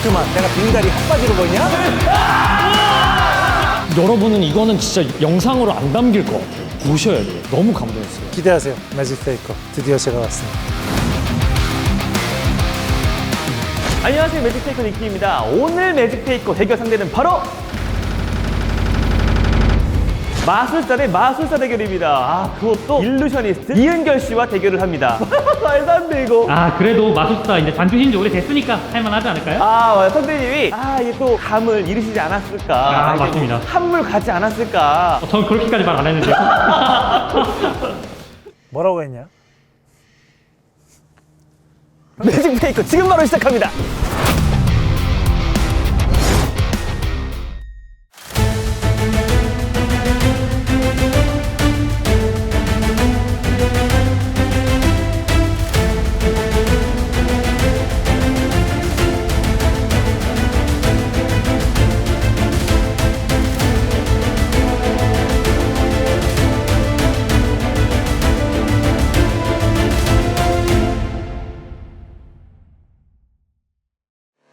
그만. 내가 빙다리 핫바지로 보이냐? 여러분은 이거는 진짜 영상으로 안 담길 것 같아요. 보셔야 돼요. 너무 감동했어요. 기대하세요. 매직 페이커. 드디어 제가 왔습니다. 안녕하세요, 매직페이커 니키입니다. 오늘 매직페이커 대결 상대는 바로 마술사 대 마술사 대결입니다. 그것도 일루셔니스트 이은결 씨와 대결을 합니다. 말도 안 돼, 이거. 그래도 마술사 이제 단주신 지 오래됐으니까 할만하지 않을까요? 맞아. 선배님이 이게 또 감을 잃으시지 않았을까. 이제 맞습니다. 한물 가지 않았을까. 전 그렇게까지 말 안 했는데요. 뭐라고 했냐? 매직페이커 지금 바로 시작합니다.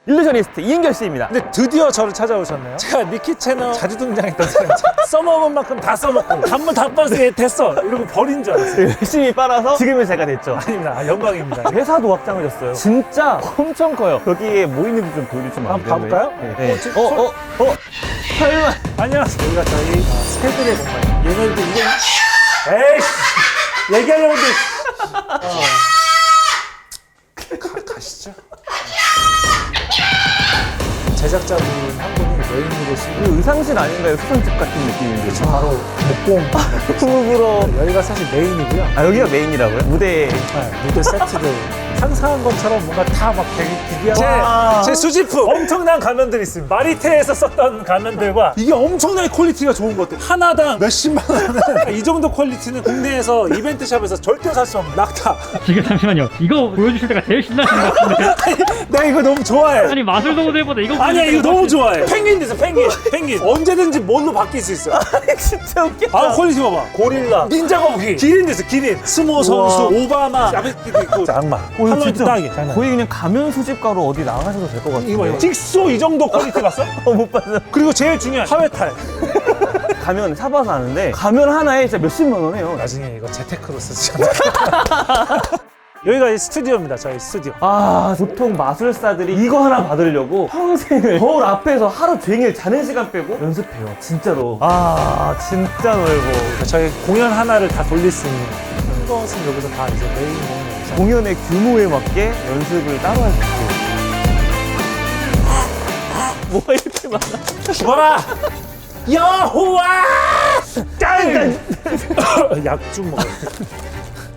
일루셔니스트 이은결 씨입니다. 근데 드디어 저를 찾아오셨네요. 제가 니키 채널 자주 등장했던 사람이죠. 써먹은 만큼 다 써먹고 단물 다 빠서 됐어 이러고 버린 줄 알았어요. 열심히 빨아서 지금의 제가 됐죠. 아닙니다. 영광입니다. 회사도 확장을 줬어요. 진짜 엄청 커요. 여기에 뭐 있는지 좀 보여주시면 안 돼요? 한번 가볼까요? 네. 어, 설마. 안녕하세요. 여기가 저희 스케줄의 공간이에요. 얘네들도 이게 에이씨 얘기하려고 했는데 가시죠. 제작자분 한 분이 메인으로 쓰고 그 의상실 아닌가요? 수선집 같은 느낌인데. 저 바로 목공 후으로. 여기가 사실 메인이고요. 여기가 메인이라고요? 무대. 네, 무대 세트들 상상한 것처럼 뭔가 다 막 되게 와. 기괴한 제 수집품 엄청난 가면들이 있습니다. 마리테에서 썼던 가면들과 이게 엄청나게 퀄리티가 좋은 것들 하나당 몇십만 원은 이 정도 퀄리티는 국내에서 이벤트샵에서 절대 살 수 없는 낙타. 지금 잠시만요. 이거 보여주실 때가 제일 신나신 것 같은데. 내가 이거 너무 좋아해. 아니 마술도무대보다 이거 아니야 보여줄 이거 때가 너무 훨씬- 좋아해. 펭귄 됐어 펭귄 언제든지 뭘로 바뀔 수 있어. 진짜 웃겨. 퀄리티 봐봐. 고릴라 닌자 거북이 기린 됐어 기린 스모 선수 오바마 야베끼도 있고 악마 할로윈 딱이 장난. 거의 그냥 가면 수집가로 어디 나가셔도 될 것 같아요. 이거 직소 이 정도 퀄리티 봤어? 못 봤어. 그리고 제일 중요한 하회탈. 가면 사봐서 아는데 가면 하나에 진짜 몇십만 원해요. 나중에 이거 재테크로 쓰지 않을까. 여기가 이 스튜디오입니다. 저희 스튜디오. 보통 마술사들이 이거 하나 받으려고 평생을 거울 앞에서 하루 종일 자는 시간 빼고 연습해요. 진짜로. 진짜 넓어. 저희 공연 하나를 다 돌릴 수 있는 큰 것은 여기서 다 이제 메인 공연. 공연의 규모에 맞게 연습을 따로 할 수 있어요. 뭐가 이렇게 많아? 죽어라! 여호와! 짠! 약 좀 먹어.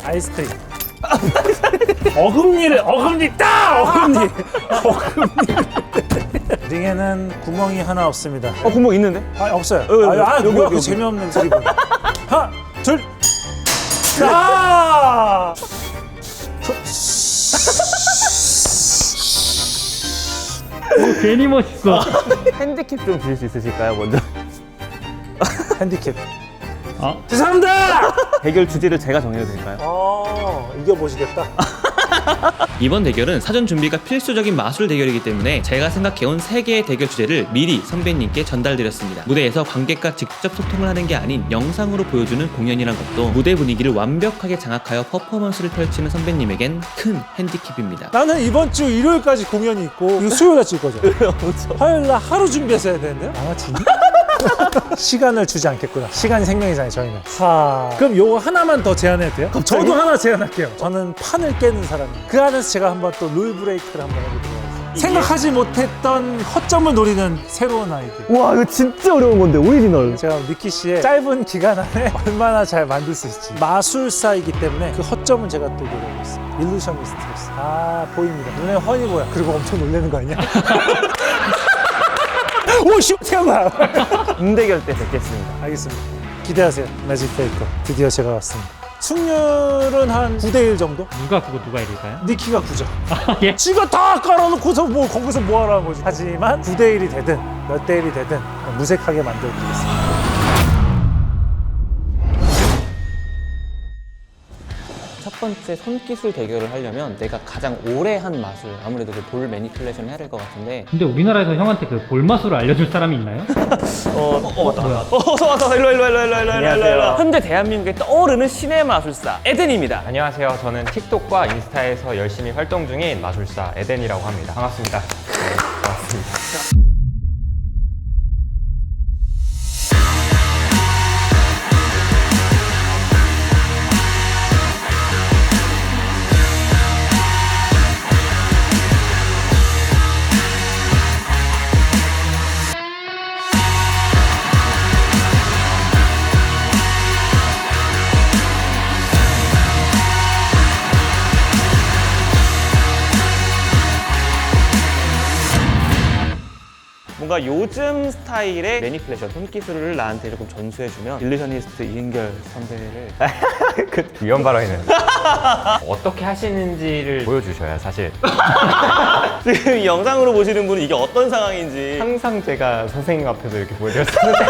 아이스크림. 어금니 따! 어금니. 링에는 구멍이 하나 없습니다. 구멍 있는데? 없어요. 여기, 뭐야 그 여기. 재미없는 소리. 하나, 둘, 괜히 멋있어. 핸디캡 좀 주실 수 있으실까요, 먼저? 핸디캡. 죄송합니다! 대결 주제를 제가 정해도 될까요? 이겨보시겠다. 이번 대결은 사전 준비가 필수적인 마술 대결이기 때문에 제가 생각해온 3개의 대결 주제를 미리 선배님께 전달드렸습니다. 무대에서 관객과 직접 소통을 하는 게 아닌 영상으로 보여주는 공연이란 것도 무대 분위기를 완벽하게 장악하여 퍼포먼스를 펼치는 선배님에겐 큰 핸디캡입니다. 나는 이번 주 일요일까지 공연이 있고 이거 수요일날 찍을 거죠? 화요일날 하루 준비해서 해야 되는데요? 양아치니? 시간을 주지 않겠구나. 시간이 생명이잖아요 저희는. 그럼 요거 하나만 더 제안해도 돼요? 저도 하나 제안할게요. 저는 판을 깨는 사람이에요. 그 안에서 제가 한번 또 룰 브레이크를 한번 해보도록 하겠습니다. 생각하지 못했던 허점을 노리는 새로운 아이디어. 와, 이거 진짜 어려운 건데, 오리지널. 제가 니키 씨의 짧은 기간 안에 얼마나 잘 만들 수 있을지. 마술사이기 때문에 그 허점은 제가 또 노리고 있습니다. 일루셔니스트로서. 보입니다. 눈에 훤히 보여. 그리고 엄청 놀라는 거 아니야? 오씨! 태어나! 음대결 때 뵙겠습니다. 알겠습니다. 기대하세요. 매직 페이커. 드디어 제가 왔습니다. 승률은 한 9대1 정도? 누가 그거 누가 이럴까요? 니키가 9점. 예. 지가 다 깔아놓고서 뭐 거기서 뭐 하라는 거지. 하지만 9대1이 되든 몇 대 1이 되든 무색하게 만들어드리겠습니다. 첫 번째 손기술 대결을 하려면 내가 가장 오래 한 마술, 아무래도 그 볼 매니플레이션 해야 될 것 같은데. 근데 우리나라에서 형한테 그 볼마술을 알려줄 사람이 있나요? 맞다. 어서 일로. 안녕하세요. 현재 대한민국에 떠오르는 신의 마술사 에덴입니다. 안녕하세요. 저는 틱톡과 인스타에서 열심히 활동 중인 마술사 에덴이라고 합니다. 반갑습니다. 네, 반갑습니다. 뭔가 요즘 스타일의 매니플레이션 손기술을 나한테 조금 전수해주면 일루셔니스트 이은결 선배를 그 위험 발언이네. 어떻게 하시는지를 보여주셔야 사실. 지금 이 영상으로 보시는 분은 이게 어떤 상황인지 항상 제가 선생님 앞에서 이렇게 보여드렸었는데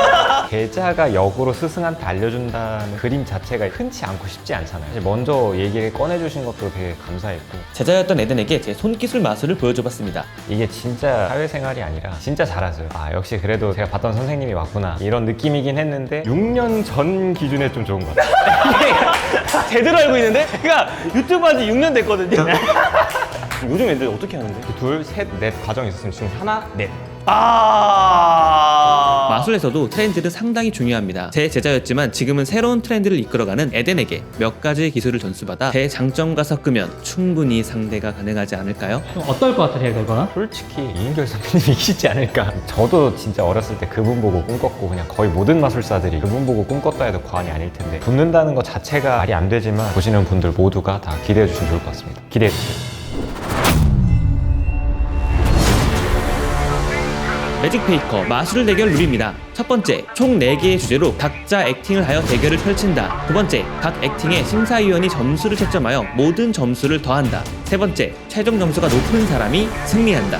계좌가 역으로 스승한테 알려준다는 그림 자체가 흔치 않고 쉽지 않잖아요. 사실 먼저 얘기를 꺼내주신 것도 되게 감사했고 제자였던 에덴에게 제 손기술 마술을 보여줘봤습니다. 이게 진짜 사회생활이 아니라 진짜 잘하세요. 아 역시 그래도 제가 봤던 선생님이 맞구나 이런 느낌이긴 했는데 6년 전 기준에 좀 좋은 것 같아요. 제대로 알고 있는데? 그러니까 유튜브 한 지 6년 됐거든요. 요즘 애들 어떻게 하는데? 둘, 셋, 넷 과정이 있었으면 지금 하나, 넷. 마술에서도 트렌드를 상당히 중요합니다. 제 제자였지만 지금은 새로운 트렌드를 이끌어가는 에덴에게 몇 가지의 기술을 전수받아 제 장점과 섞으면 충분히 상대가 가능하지 않을까요? 좀 어떨 것 같으세요, 결과가? 솔직히 이인결 선배님이 이기지 않을까. 저도 진짜 어렸을 때 그분 보고 꿈꿨고 그냥 거의 모든 마술사들이 그분 보고 꿈꿨다 해도 과언이 아닐 텐데 붙는다는 것 자체가 말이 안 되지만 보시는 분들 모두가 다 기대해 주시면 좋을 것 같습니다. 기대해 주세요. 매직 페이커 마술 대결 룰입니다. 첫 번째, 총 4개의 주제로 각자 액팅을 하여 대결을 펼친다. 두 번째, 각 액팅에 심사위원이 점수를 채점하여 모든 점수를 더한다. 세 번째, 최종 점수가 높은 사람이 승리한다.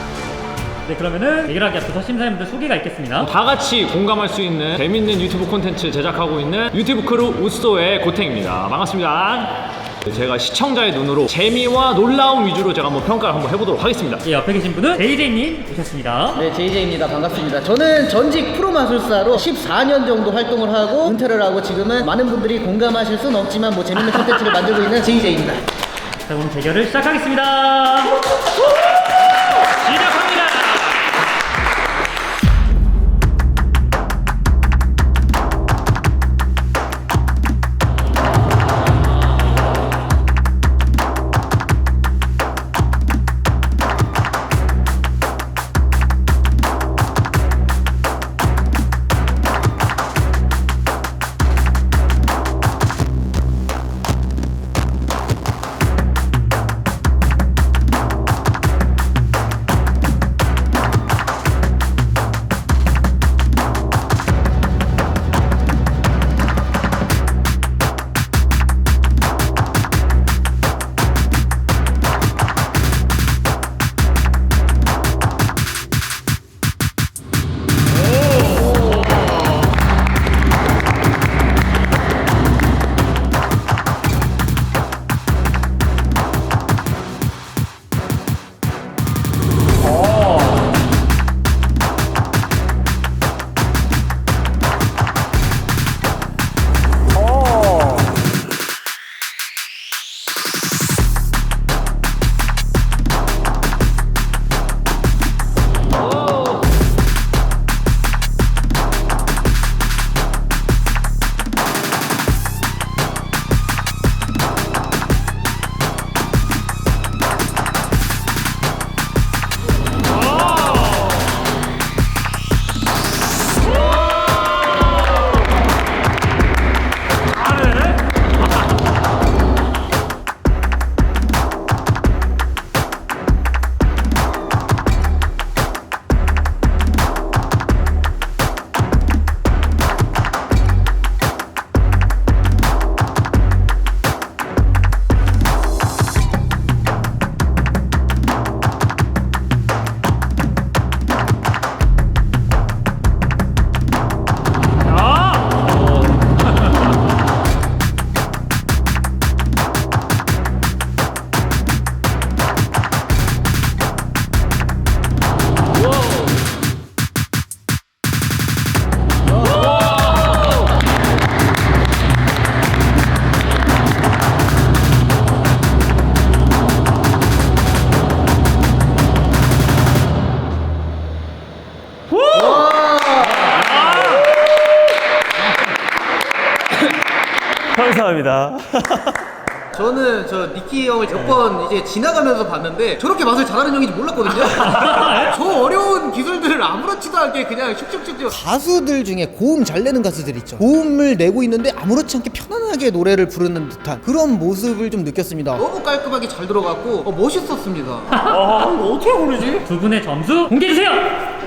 네, 그러면은 대결하기 앞서서 심사위원들 소개가 있겠습니다. 다 같이 공감할 수 있는 재밌는 유튜브 콘텐츠 제작하고 있는 유튜브 크루 우쏘의 고탱입니다. 반갑습니다. 제가 시청자의 눈으로 재미와 놀라움 위주로 제가 한번 평가를 한번 해보도록 하겠습니다. 예, 옆에 계신 분은 JJ님 오셨습니다. 네, JJ입니다. 반갑습니다. 저는 전직 프로 마술사로 14년 정도 활동을 하고 은퇴를 하고 지금은 많은 분들이 공감하실 수는 없지만 뭐 재밌는 콘텐츠를 만들고 있는 JJ입니다. 자, 그럼 대결을 시작하겠습니다. 시작합니다. 감사합니다. 저는 저 니키 형을 몇 번 이제 지나가면서 봤는데 저렇게 마술 잘하는 형인지 몰랐거든요. 저 어려운 기술들을 아무렇지도 않게 그냥 슉슉슉슉. 가수들 중에 고음 잘 내는 가수들 있죠. 고음을 내고 있는데 아무렇지 않게 편안하게 노래를 부르는 듯한 그런 모습을 좀 느꼈습니다. 너무 깔끔하게 잘 들어갔고 멋있었습니다. 아, 이거 어떻게 고르지? 두 분의 점수 공개해주세요.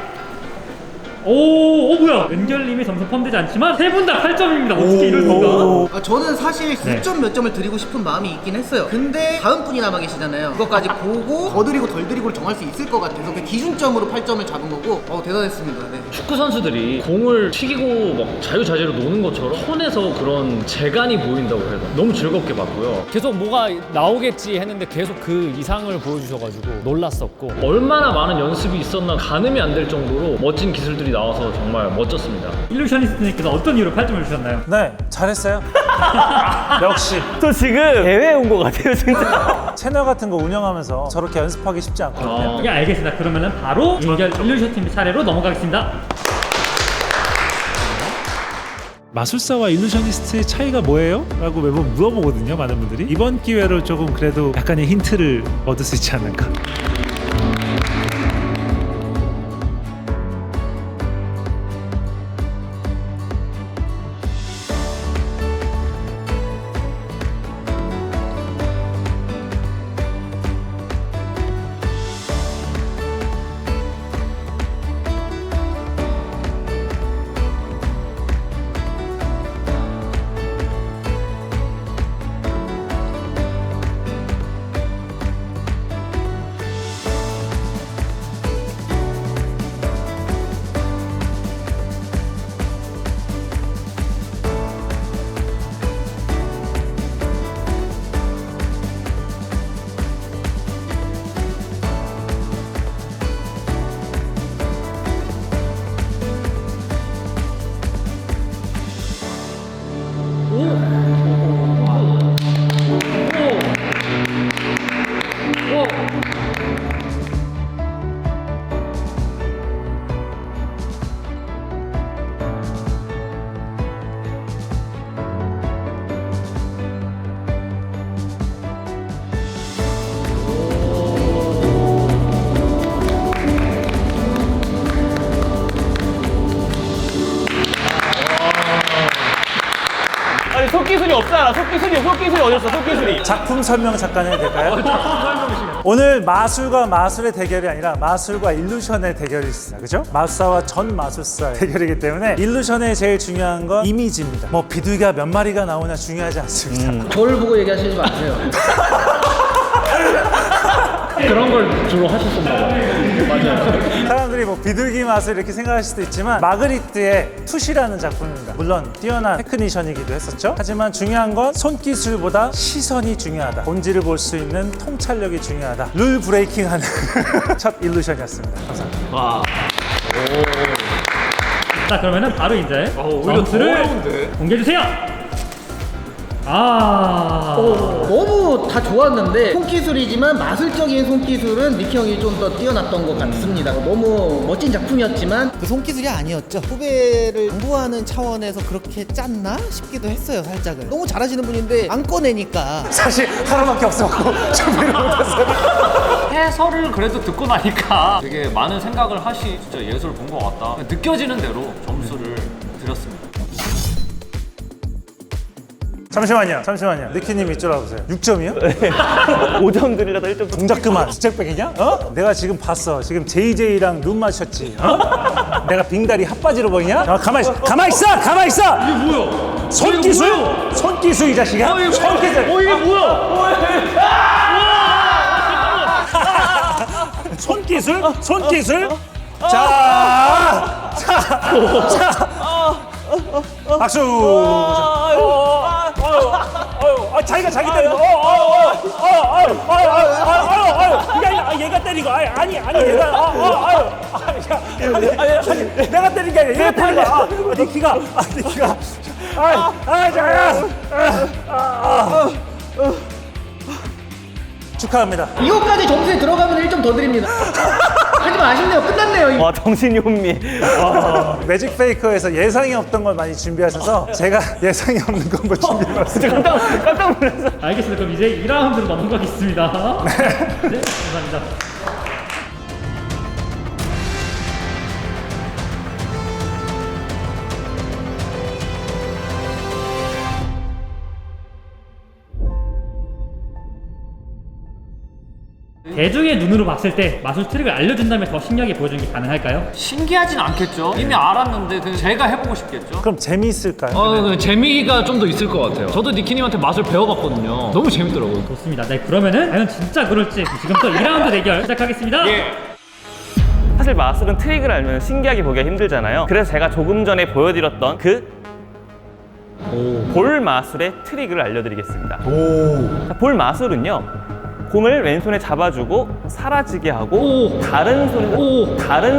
오 뭐야? 은결님이 점수 포함되지 않지만 세 분 다 8점입니다. 어떻게 이럴 수가? 저는 사실 네. 9점 몇 점을 드리고 싶은 마음이 있긴 했어요. 근데 다음 분이 남아 계시잖아요. 그것까지 보고 더 드리고 덜 드리고를 정할 수 있을 것 같아서 그 기준점으로 8점을 잡은 거고 대단했습니다. 네. 축구 선수들이 공을 튀기고 막 자유자재로 노는 것처럼 손에서 그런 재간이 보인다고 해서 너무 즐겁게 봤고요. 계속 뭐가 나오겠지 했는데 계속 그 이상을 보여주셔가지고 놀랐었고 얼마나 많은 연습이 있었나 가늠이 안 될 정도로 멋진 기술들이 나와서 정말 멋졌습니다. 일루셔니스트님께서 어떤 이유로 8점을 주셨나요? 네, 잘했어요. 역시 저 지금 대회에 온 것 같아요, 진짜. 채널 같은 거 운영하면서 저렇게 연습하기 쉽지 않거든요. 예, 알겠습니다. 그러면은 바로 은결 일루셔팀 차례로 넘어가겠습니다. 마술사와 일루셔니스트의 차이가 뭐예요? 라고 매번 물어보거든요, 많은 분들이. 이번 기회로 조금 그래도 약간의 힌트를 얻을 수 있지 않을까. 아니, 속기술이 없잖아. 속기술이 어딨어, 속기술이. 작품 설명 잠깐 해도 될까요? 오늘 마술과 마술의 대결이 아니라 마술과 일루션의 대결이 있습니다. 그죠? 마술사와 전 마술사의 대결이기 때문에 일루션의 제일 중요한 건 이미지입니다. 뭐 비둘기가 몇 마리가 나오냐 중요하지 않습니다. 저를 보고 얘기하시지 마세요. 그런 걸 주로 하셨었나 봐요. 사람들이 뭐 비둘기 마술 이렇게 생각할 수도 있지만 마그리트의 투시라는 작품입니다. 물론 뛰어난 테크니션이기도 했었죠. 하지만 중요한 건 손기술보다 시선이 중요하다. 본질을 볼 수 있는 통찰력이 중요하다. 룰 브레이킹하는 첫 일루션이었습니다. 감사합니다. 와. 자 그러면은 바로 이제 오히려 더 어려운데? 점수를 공개해주세요. 너무 다 좋았는데 손기술이지만 마술적인 손기술은 니키 형이 좀 더 뛰어났던 것 같습니다. 너무 멋진 작품이었지만 그 손기술이 아니었죠. 후배를 양보하는 차원에서 그렇게 짰나 싶기도 했어요. 살짝은 너무 잘하시는 분인데 안 꺼내니까 사실 하나밖에 없었고 준비를 못했어요. 해설을 그래도 듣고 나니까 되게 많은 생각을 하시 진짜 예술 본 것 같다. 느껴지는 대로 점수를 드렸습니다. 잠시만요. 니키님 이쪽으로 와보세요. 6점이요? 5점 드리려다 1점. 동작 그만. 스텝백이냐? 어? 내가 지금 봤어. 지금 JJ랑 눈 맞췄지. 어? 내가 빙다리 핫바지로 보이냐? 가만히 있어. 가만히 있어. 이게 뭐야? 손기술 이 자식아. 손기술. 이게 뭐야? 손기술. 자. 박수. 자기가 자기 때리고. 얘가 때리고. 아니 얘가. 내가 때린 게 아니라 얘가 때리고. 니키가. 축하합니다. 이거까지 점수에 들어가면 1점 더 드립니다. 하지만 아쉽네요. 끝났네요. 이거. 와, 정신이 혼미. 매직 페이커에서 예상이 없던 걸 많이 준비하셔서 제가 예상이 없는 걸 준비해봤습니다. 깜짝 놀랐어. 알겠습니다. 그럼 이제 2라운드로 넘어가겠습니다. 네, 감사합니다. 대중의 눈으로 봤을 때 마술 트릭을 알려준다면 더 신기하게 보여주는 게 가능할까요? 신기하진 않겠죠. 이미 알았는데 그냥 제가 해보고 싶겠죠. 그럼 재미있을까요? 재미가 좀 더 있을 것 같아요. 저도 니키님한테 맛을 배워봤거든요. 너무 재밌더라고요. 좋습니다. 네, 그러면은 과연 진짜 그럴지 지금부터 2라운드 대결 시작하겠습니다. 사실 마술은 트릭을 알면 신기하게 보기가 힘들잖아요. 그래서 제가 조금 전에 보여드렸던 그 볼 마술의 트릭을 알려드리겠습니다. 자, 볼 마술은요, 공을 왼손에 잡아주고 사라지게 하고 다른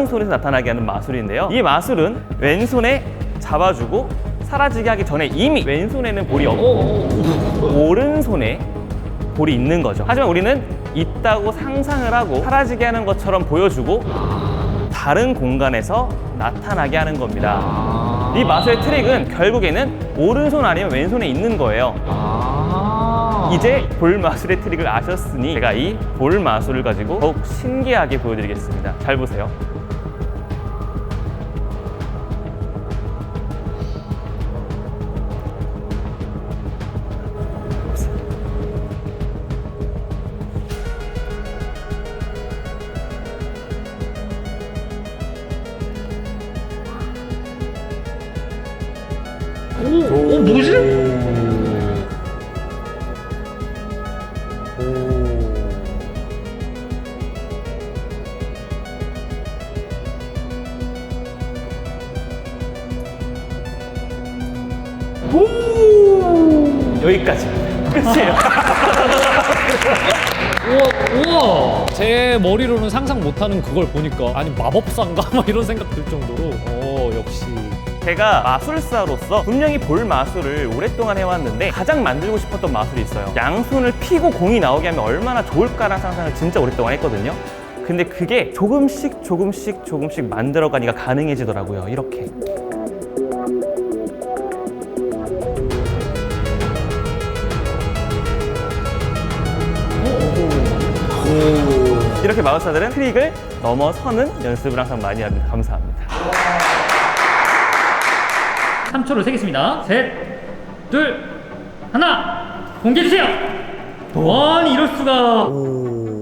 손에서 나타나게 하는 마술인데요. 이 마술은 왼손에 잡아주고 사라지게 하기 전에 이미 왼손에는 볼이 없고 오른손에 볼이 있는 거죠. 하지만 우리는 있다고 상상을 하고 사라지게 하는 것처럼 보여주고 다른 공간에서 나타나게 하는 겁니다. 이 마술의 트릭은 결국에는 오른손 아니면 왼손에 있는 거예요. 이제 볼 마술의 트릭을 아셨으니 제가 이 볼 마술을 가지고 더욱 신기하게 보여드리겠습니다. 잘 보세요. 뭐지? 여기까지 끝이에요. 우와. 제 머리로는 상상 못하는 그걸 보니까 아니 마법사인가 막 이런 생각 들 정도로 역시 제가 마술사로서 분명히 볼 마술을 오랫동안 해왔는데 가장 만들고 싶었던 마술이 있어요. 양손을 피고 공이 나오게 하면 얼마나 좋을까라는 상상을 진짜 오랫동안 했거든요. 근데 그게 조금씩 만들어가니까 가능해지더라고요. 이렇게. 이렇게 마술사들은 트릭을 넘어서는 연습을 항상 많이 합니다. 감사합니다. 3초를 세겠습니다. 셋, 둘, 하나, 공개해주세요! 아니, 이럴 수가.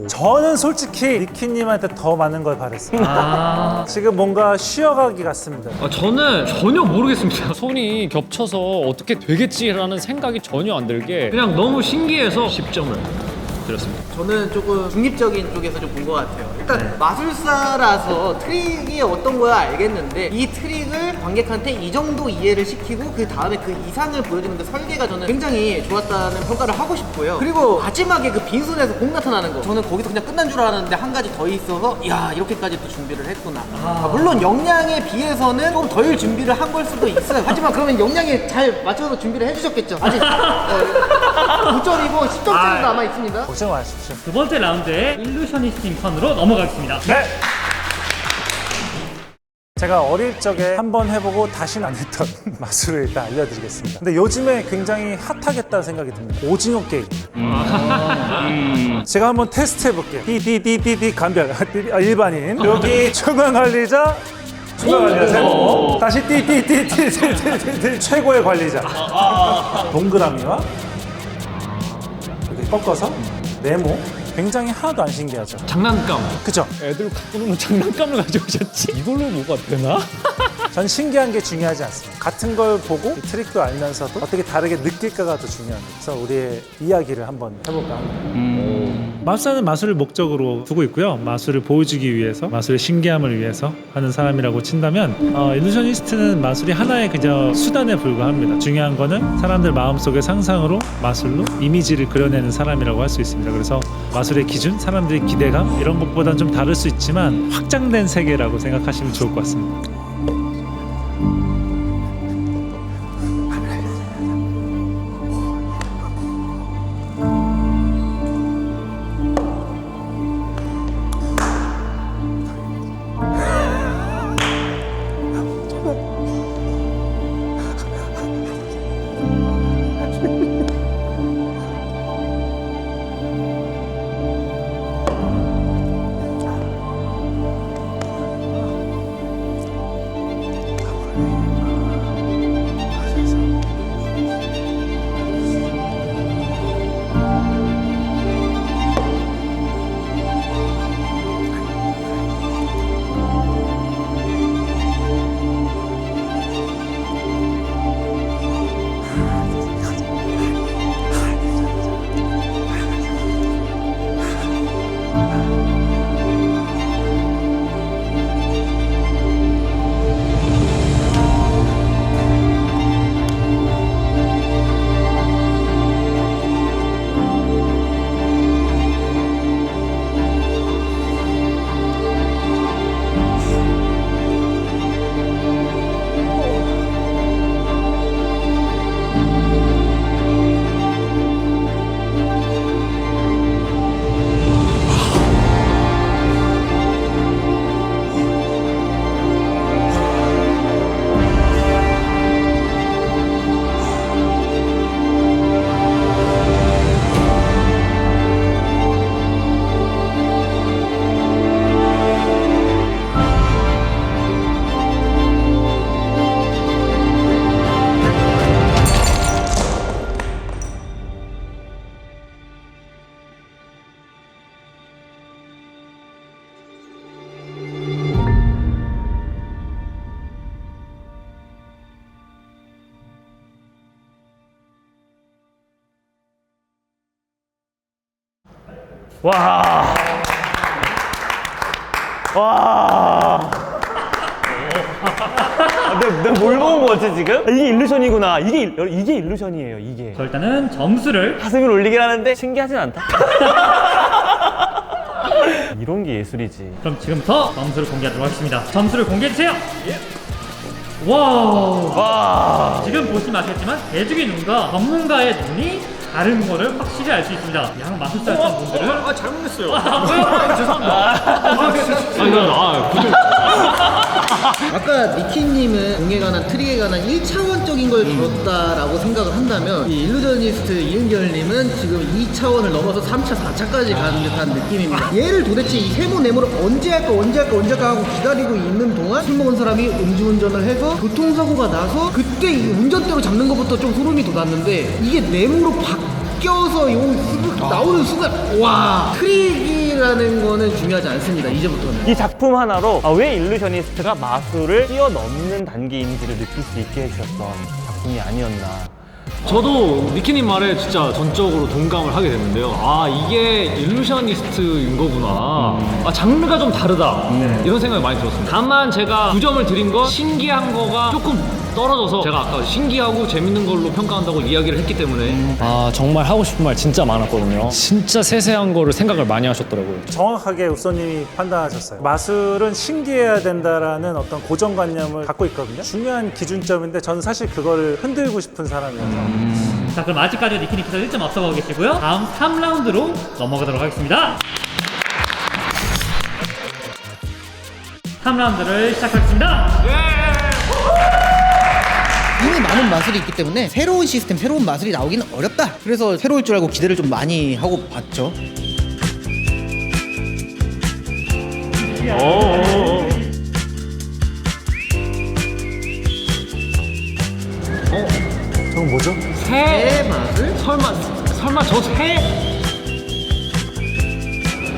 저는 솔직히 니키님한테 더 많은 걸 바랬어요. 지금 뭔가 쉬어가기 같습니다. 저는 전혀 모르겠습니다. 손이 겹쳐서 어떻게 되겠지라는 생각이 전혀 안 들게 그냥 너무 신기해서 10점을 드렸습니다. 저는 조금 중립적인 쪽에서 좀 본 것 같아요. 일단 마술사라서 트릭이 어떤 거야 알겠는데 이 트릭을 관객한테 이 정도 이해를 시키고 그 다음에 그 이상을 보여주는데 설계가 저는 굉장히 좋았다는 평가를 하고 싶고요. 그리고 마지막에 그 빈손에서 공 나타나는 거 저는 거기서 그냥 끝난 줄 알았는데 한 가지 더 있어서 야 이렇게까지 또 준비를 했구나. 물론 역량에 비해서는 좀 덜 준비를 한 걸 수도 있어요. 하지만 그러면 역량에 잘 맞춰서 준비를 해주셨겠죠. 아직 9점이고 10점짜리도 남아 있습니다. 걱정 마십시오. 두 번째 라운드의 일루셔니스팅 턴으로 넘어가겠습니다. 네! 제가 어릴 적에 한번 해보고 다시는 안 했던 마술을 일단 알려드리겠습니다. 근데 요즘에 굉장히 핫하겠다는 생각이 듭니다. 오징어 게임. 제가 한번 테스트 해볼게요. 띠띠띠띠띠 간별. 일반인. 여기 중앙관리자. 중앙관리자 세모. 다시 띠띠띠띠띠띠 최고의 관리자. 동그라미와 이렇게 꺾어서 네모. 굉장히 하나도 안 신기하죠. 장난감. 그죠? 애들 갖고 노는 장난감을 가져오셨지 이걸로 뭐가 되나? 전 신기한 게 중요하지 않습니다. 같은 걸 보고 이 트릭도 알면서도 어떻게 다르게 느낄까가 더 중요합니다. 그래서 우리의 이야기를 한번 해볼까 합니다. 마술사는 마술을 목적으로 두고 있고요. 마술을 보여주기 위해서, 마술의 신기함을 위해서 하는 사람이라고 친다면 일루셔니스트는 마술이 하나의 그저 수단에 불과합니다. 중요한 거는 사람들 마음속의 상상으로 마술로 이미지를 그려내는 사람이라고 할 수 있습니다. 그래서 마술의 기준, 사람들의 기대감 이런 것보다는 좀 다를 수 있지만 확장된 세계라고 생각하시면 좋을 것 같습니다. 와. 와. 내가 뭘 보는 거지 지금? 이게 일루션이구나. 이게 일루션이에요. 이게. 자, 일단은 점수를 가슴을 올리긴 하는데 신기하진 않다. 이런 게 예술이지. 그럼 지금부터 점수를 공개하도록 하겠습니다. 점수를 공개해 주세요. 와우. 와. 지금 보시면 아시겠지만 대중의 눈과 전문가의 눈이 다른 거를 확실히 알 수 있습니다. 양 마술사 하시는 분들은 잘못했어요. 아까 니키님은 공에 관한 트릭에 관한 1차원적인 걸 들었다라고 생각을 한다면 이 일루저니스트 이은결님은 지금 2차원을 넘어서 3차, 4차까지 가는 듯한 느낌입니다. 얘를 도대체 이 세모 네모를 언제 할까 하고 기다리고 있는 동안 술 먹은 사람이 음주운전을 해서 교통사고가 나서 그때 이 운전대로 잡는 것부터 좀 소름이 돋았는데 이게 네모로 바뀌어서 요 나오는 순간 와 트릭이라는 거는 중요하지 않습니다. 이제부터는 이 작품 하나로 왜 일루셔니스트가 마술을 뛰어넘는 단계인지를 느낄 수 있게 해주셨던 작품이 아니었나. 저도 니키님 말에 진짜 전적으로 동감을 하게 됐는데요. 아, 이게 일루셔니스트인 거구나. 아, 장르가 좀 다르다. 이런 생각이 많이 들었습니다. 다만 제가 9점을 드린 건 신기한 거가 조금 떨어져서 제가 아까 신기하고 재밌는 걸로 평가한다고 이야기를 했기 때문에 아 정말 하고 싶은 말 진짜 많았거든요. 진짜 세세한 거를 생각을 많이 하셨더라고요. 정확하게 우소님이 판단하셨어요. 마술은 신기해야 된다라는 어떤 고정관념을 갖고 있거든요. 중요한 기준점인데 저는 사실 그거를 흔들고 싶은 사람이어서 자, 그럼 아직까지 니키니키서 1점 앞서가고 계시고요. 다음 3라운드로 넘어가도록 하겠습니다. 3라운드를 시작하겠습니다. 이미 많은 마술이 있기 때문에 새로운 시스템, 새로운 마술이 나오기는 어렵다. 그래서 새로울 줄 알고 기대를 좀 많이 하고 봤죠. 저건 뭐죠? 새 마술? 설마 저 새?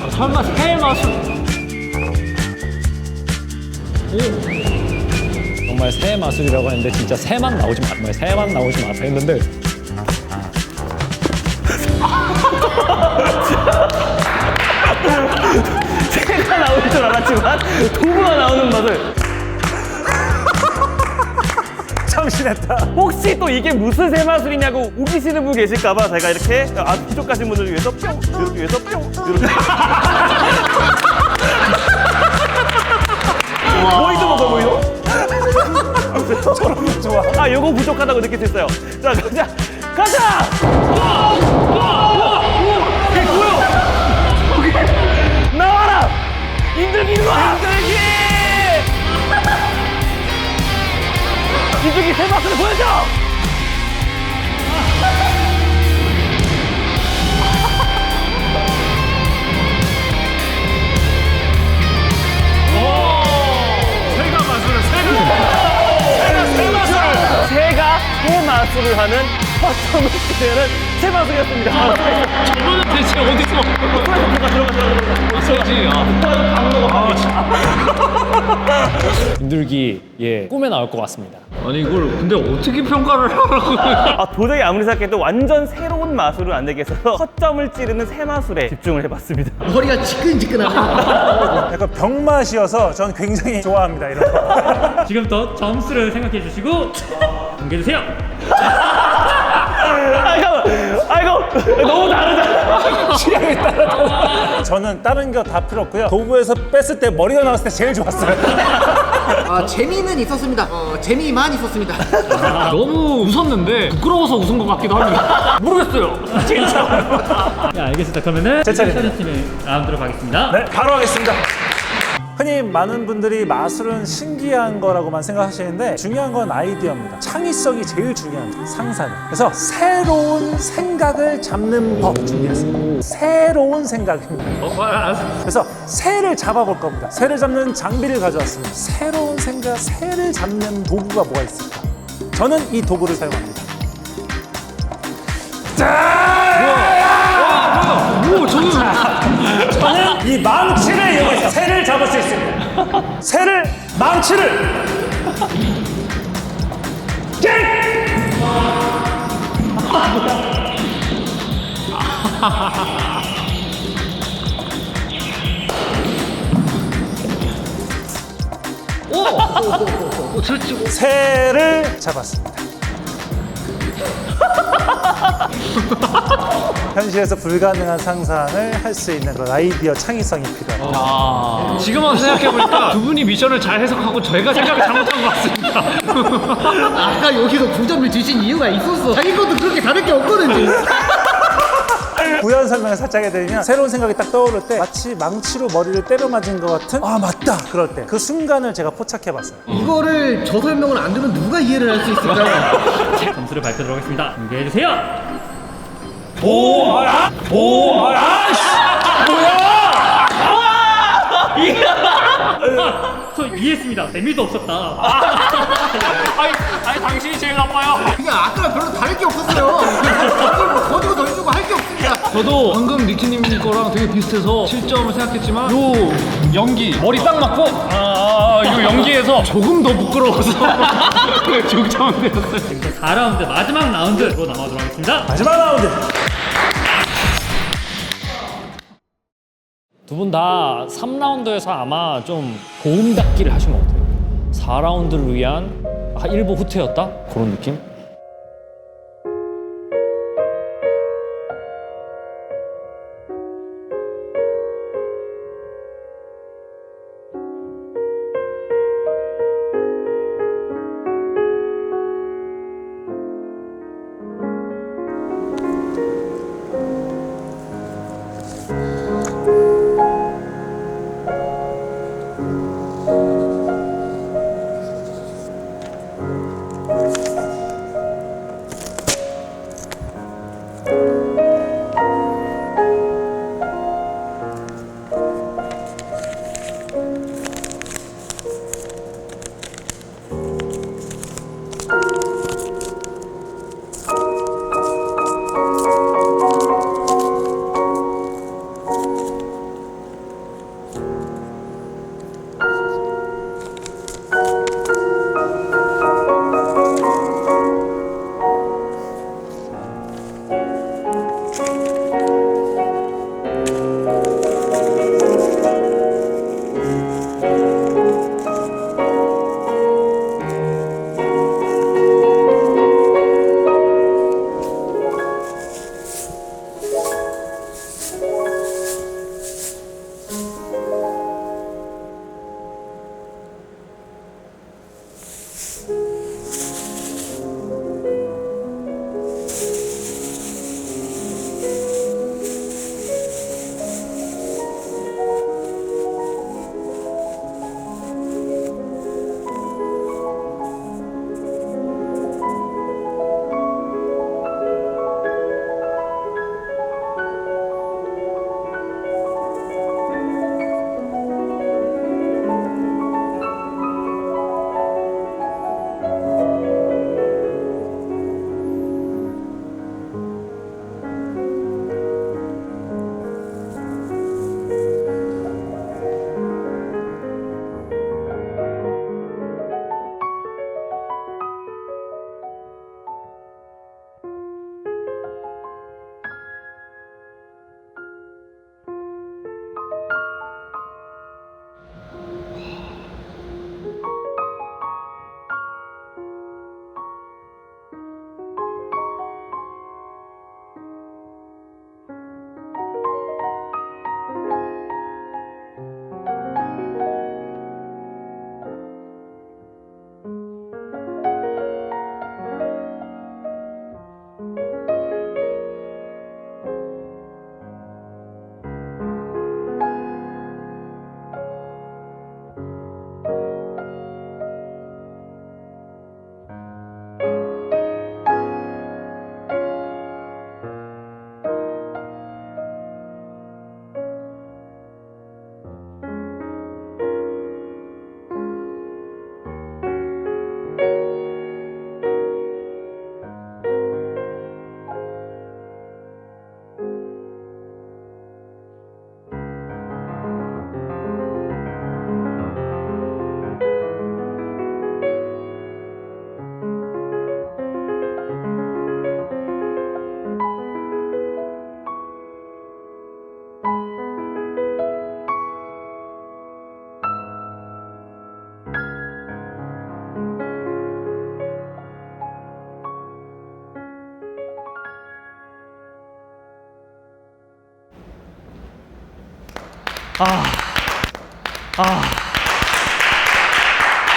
아, 설마 새 마술? 정말 새 마술이라고 했는데 진짜 새만 나오지 마. 정말 새만 나오지 마세요 했는데 새가 나올 줄 알았지만 도구가 나오는 맛을. 참신했다. 혹시 또 이게 무슨 새 마술이냐고 우기시는 분 계실까봐 제가 이렇게 부족하신 분들 위해서 뿅 이렇게 위해서 뿅 이렇게. 모이도 먹어 모이도. 저런 거 좋아. 아 요거 부족하다고 느낄 수 있어요. 자 가자. 이게 뭐야? 나와라. 인들기 와. 인들기 새 마술을 보여줘. 새가 새 마술을 하는 허점을 쓰는 새 마술이었습니다. 저거는 대체 어디서? 있어야지. 인들기 꿈에 나올 것 같습니다. 아니 이걸 근데 어떻게 평가를 하라고? 도저히 아무리 생각해도 완전 새로운 마술을 안 되게 해서 허점을 찌르는 새 마술에 집중을 해봤습니다. 머리가 지끈지끈하네요. 약간 병맛이어서 저는 굉장히 좋아합니다. 이런 거. 지금부터 점수를 생각해 주시고 공개해 주세요. 아이고 너무 다르다. 취향에 따라 저는 다른 거 다 필요 없고요. 도구에서 뺐을 때 머리가 나왔을 때 제일 좋았어요. 아 재미는 있었습니다. 재미만 있었습니다. 너무 웃었는데 부끄러워서 웃은 것 같기도 합니다. 모르겠어요. 진짜. 네, 알겠습니다. 그러면은 제 차례입니다. 일루셔니스트의 라운드로 가겠습니다. 네, 바로 하겠습니다. 흔히 많은 분들이 마술은 신기한 거라고만 생각하시는데 중요한 건 아이디어입니다. 창의성이 제일 중요합니다. 상상이. 그래서 새로운 생각을 잡는 법 준비했습니다. 새로운 생각입니다. 그래서 새를 잡아볼 겁니다. 새를 잡는 장비를 가져왔습니다. 새로운 생각, 새를 잡는 도구가 뭐가 있을까? 저는 이 도구를 사용합니다. 오, 저는 저는 이 망치를 이용해서 새를 잡을 수 있습니다. 새를, 망치를! 새를 잡았습니다. 현실에서 불가능한 상상을 할 수 있는 그런 아이디어 창의성이 필요합니다. 지금 와서 생각해보니까 두 분이 미션을 잘 해석하고 저희가 생각을 잘못한 것 같습니다. 아까 여기서 9점을 주신 이유가 있었어. 자기 것도 그렇게 다를 게 없거든요. 부연 설명을 살짝 해드리면 새로운 생각이 딱 떠오를 때 마치 망치로 머리를 때려 맞은 것 같은 아 맞다 그럴 때 그 순간을 제가 포착해봤어요. 이거를 저 설명을 안 들으면 누가 이해를 할 수 있을까요? 점수를 발표하도록 하겠습니다. 준비해 주세요. 저 이해했습니다. 재미도 없었다. 아니 당신이 제일 나빠요. 그냥 아까랑 별로 다를 게 없었어요. 거두고 던지고 할 게 없습니다. 저도 방금 니키님 거랑 되게 비슷해서 7점을 생각했지만 요 연기 머리 딱 맞고 요 연기에서 조금 더 부끄러워서 6점 되었어요. 지금 4라운드 마지막 라운드로 넘어가도록 하겠습니다. 마지막 라운드. 두 분 다 3라운드에서 아마 좀 고음 닫기를 하신 것 같아요. 4라운드를 위한 일부 후퇴였다? 그런 느낌?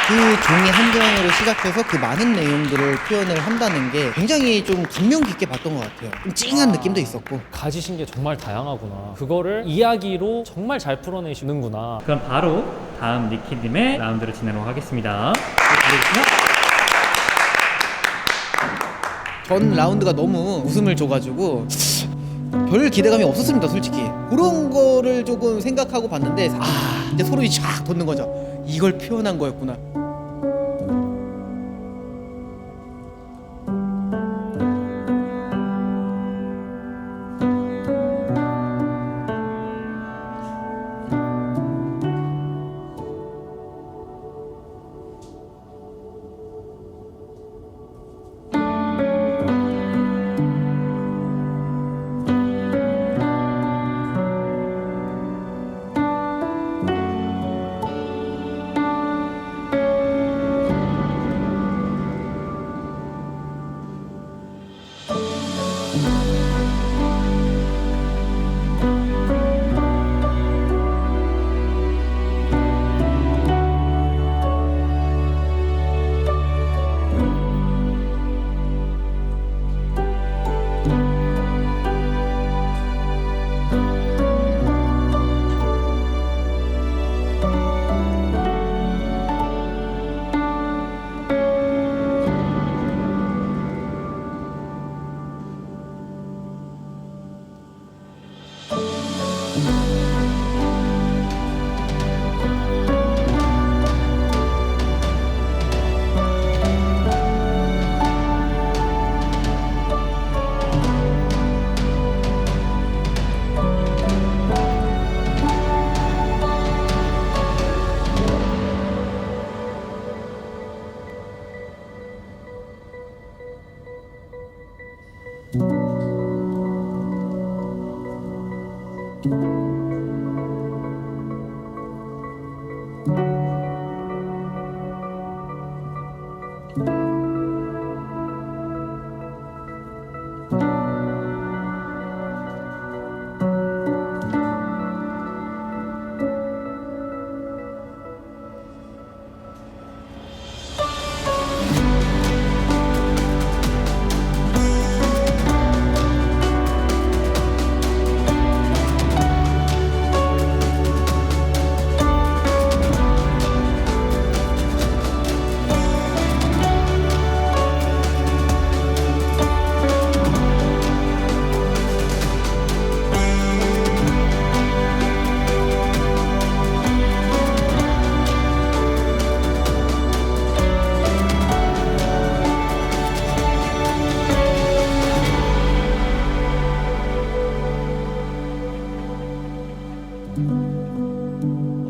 그 종이 한 장으로 시작해서 그 많은 내용들을 표현을 한다는 게 굉장히 좀 감명 깊게 봤던 것 같아요. 좀 찡한 느낌도 있었고. 가지신 게 정말 다양하구나. 그거를 이야기로 정말 잘 풀어내시는구나. 그럼 바로 다음 니키님의 라운드를 진행하도록 하겠습니다. 전 라운드가 너무 웃음을 줘가지고 별 기대감이 없었습니다, 솔직히. 그런 거를 조금 생각하고 봤는데 이제 소름이 쫙 돋는 거죠. 이걸 표현한 거였구나.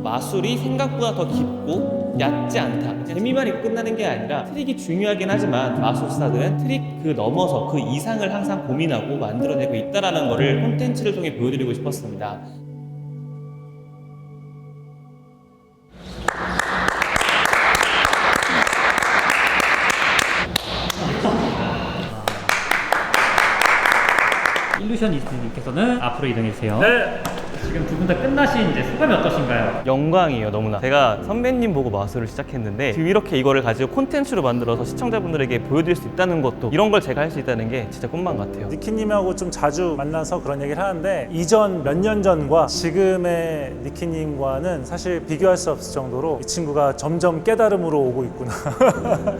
마술이 생각보다 더 깊고 얕지 않다. 재미만 있고 끝나는 게 아니라 트릭이 중요하긴 하지만 마술사들은 트릭 그 넘어서 그 이상을 항상 고민하고 만들어내고 있다라는 거를 콘텐츠를 통해 보여드리고 싶었습니다. 일루셔니스트님께서는 앞으로 이동해주세요. 네. 지금 두 분 다 끝나신 이제 소감이 어떠신가요? 영광이에요, 너무나. 제가 선배님 보고 마술을 시작했는데 지금 이렇게 이거를 가지고 콘텐츠로 만들어서 시청자분들에게 보여드릴 수 있다는 것도, 이런 걸 제가 할 수 있다는 게 진짜 꿈만 같아요. 니키님하고 좀 자주 만나서 그런 얘기를 하는데 이전 몇 년 전과 지금의 니키님과는 사실 비교할 수 없을 정도로 이 친구가 점점 깨달음으로 오고 있구나.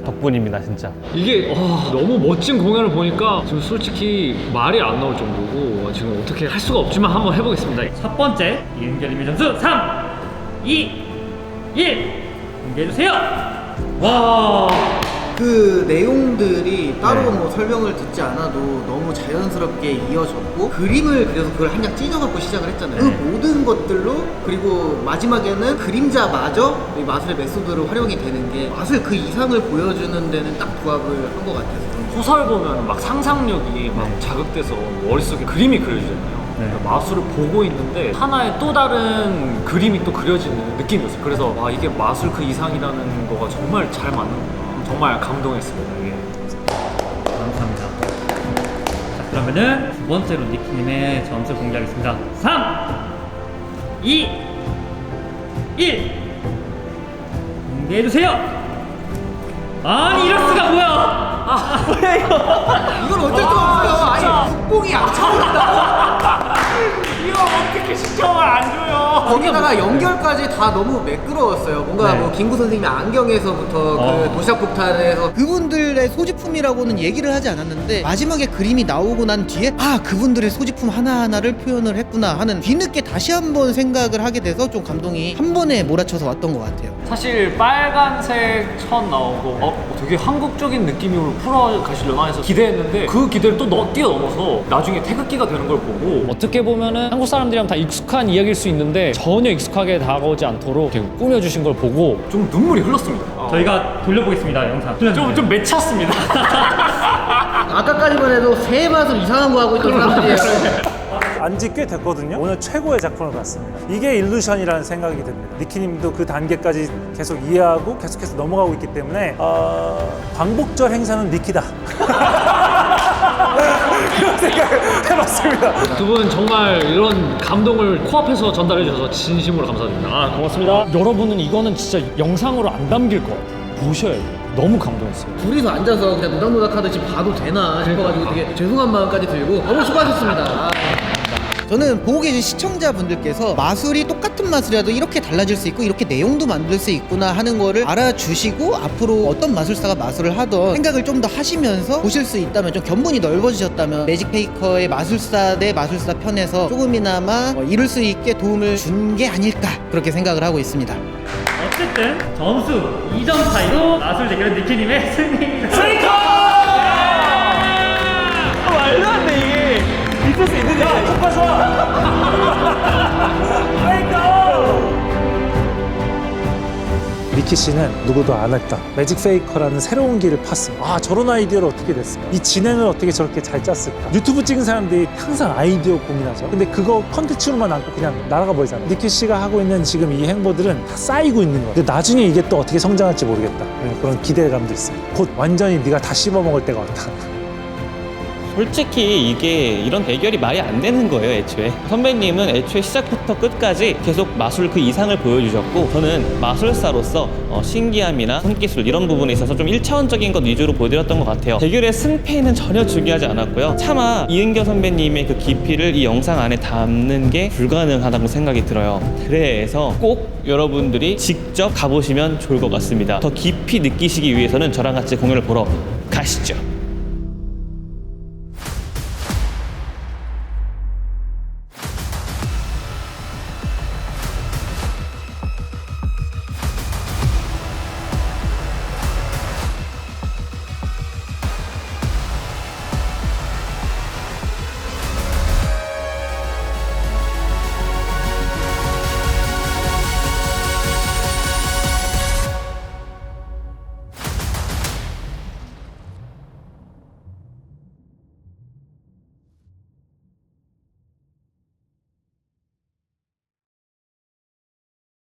덕분입니다, 진짜. 이게 너무 멋진 공연을 보니까 지금 솔직히 말이 안 나올 정도고 지금 어떻게 할 수가 없지만 한번 해보겠습니다. 첫 번째 이은결님의 점수 3, 2, 1 공개해주세요. 와. 그 내용들이 따로 뭐 설명을 듣지 않아도 너무 자연스럽게 이어졌고, 그림을 그려서 그걸 한 장 찢어갖고 시작을 했잖아요. 그 모든 것들로, 그리고 마지막에는 그림자마저 이 마술의 메소드로 활용이 되는 게 마술 그 이상을 보여주는 데는 딱 부합을 한 것 같아서. 소설 보면 막 상상력이 막 자극돼서 머릿속에 그림이 그려지잖아요. 그러니까 마술을 보고 있는데 하나의 또 다른 그림이 또 그려지는 느낌이었어요. 그래서 와, 이게 마술 그 이상이라는 거가 정말 잘 맞는구나. 정말 감동했습니다. 이게. 감사합니다. 자, 그러면은 두 번째로 니키님의 점수 공개하겠습니다. 3, 2, 1 공개해주세요. 아니 이럴 수가 뭐야? 이건 어쩔 수 없어요. 아니 국뽕이 안 차오른다고. 이거 어떻게 시청을 안 줘요? 거기다가 연결까지 다 너무 매끄러웠어요. 뭔가 네. 뭐 김구 선생님의 안경에서부터 그 도시락 폭탄에서 그분들의 소지품이라고는 얘기를 하지 않았는데 마지막에 그림이 나오고 난 뒤에 아 그분들의 소지품 하나하나를 표현을 했구나 하는 뒤늦게 다시 한번 생각을 하게 돼서 좀 감동이 한 번에 몰아쳐서 왔던 것 같아요. 사실 빨간색 천 나오고 되게 한국적인 느낌으로 풀어가시려나 해서 기대했는데 그 기대를 또 뛰어넘어서 나중에 태극기가 되는 걸 보고 어떻게 보면은 한국 사람들이랑 다 익숙한 이야기일 수 있는데 전혀 익숙하게 다가오지 않도록 이렇게 꾸며주신 걸 보고 좀 눈물이 흘렀습니다. 저희가 돌려보겠습니다 영상. 좀 맺혔습니다. 아까까지만 해도 새 맛을 이상한 거 하고 있던 사람들이에요. 안지 꽤 됐거든요. 오늘 최고의 작품을 봤습니다. 이게 일루션이라는 생각이 듭니다. 니키님도 그 단계까지 계속 이해하고 계속해서 넘어가고 있기 때문에 광복절 행사는 니키다. 이런 생각을 해봤습니다. 두 분 정말 이런 감동을 코앞에서 전달해 주셔서 진심으로 감사드립니다. 고맙습니다. 여러분은 이거는 진짜 영상으로 안 담길 것 같아요. 보셔야 돼요. 너무 감동했어요. 둘이서 앉아서 그냥 노닥노닥 하듯이 봐도 되나 싶어가지고 되게 죄송한 마음까지 들고 너무 수고하셨습니다. 저는 보고 계신 시청자분들께서 마술이 똑같은 마술이라도 이렇게 달라질 수 있고 이렇게 내용도 만들 수 있구나 하는 거를 알아주시고 앞으로 어떤 마술사가 마술을 하던 생각을 좀 더 하시면서 보실 수 있다면 좀 견문이 넓어지셨다면 매직 페이커의 마술사 대 마술사 편에서 조금이나마 이룰 수 있게 도움을 준 게 아닐까 그렇게 생각을 하고 있습니다. 어쨌든 점수 2점 차이로 마술 대결은 니키님의 승리입니다. 말도 안 돼, 이게. 있을 수 있는 일이야. 니키 씨는 누구도 안 했던 매직 페이커라는 새로운 길을 팠습니다. 아 저런 아이디어를 어떻게 냈을까? 이 진행을 어떻게 저렇게 잘 짰을까? 유튜브 찍은 사람들이 항상 아이디어 고민하죠. 근데 그거 컨텐츠로만 안고 그냥 날아가 버리잖아요. 니키 씨가 하고 있는 지금 이 행보들은 다 쌓이고 있는 거예요. 근데 나중에 이게 또 어떻게 성장할지 모르겠다. 그런 기대감도 있습니다. 곧 완전히 네가 다 씹어먹을 때가 왔다. 솔직히 이게 이런 대결이 말이 안 되는 거예요, 애초에. 선배님은 애초에 시작부터 끝까지 계속 마술 그 이상을 보여주셨고, 저는 마술사로서 신기함이나 손기술 이런 부분에 있어서 좀 1차원적인 것 위주로 보여드렸던 것 같아요. 대결의 승패는 전혀 중요하지 않았고요. 차마 이은경 선배님의 그 깊이를 이 영상 안에 담는 게 불가능하다고 생각이 들어요. 그래서 꼭 여러분들이 직접 가보시면 좋을 것 같습니다. 더 깊이 느끼시기 위해서는 저랑 같이 공연을 보러 가시죠.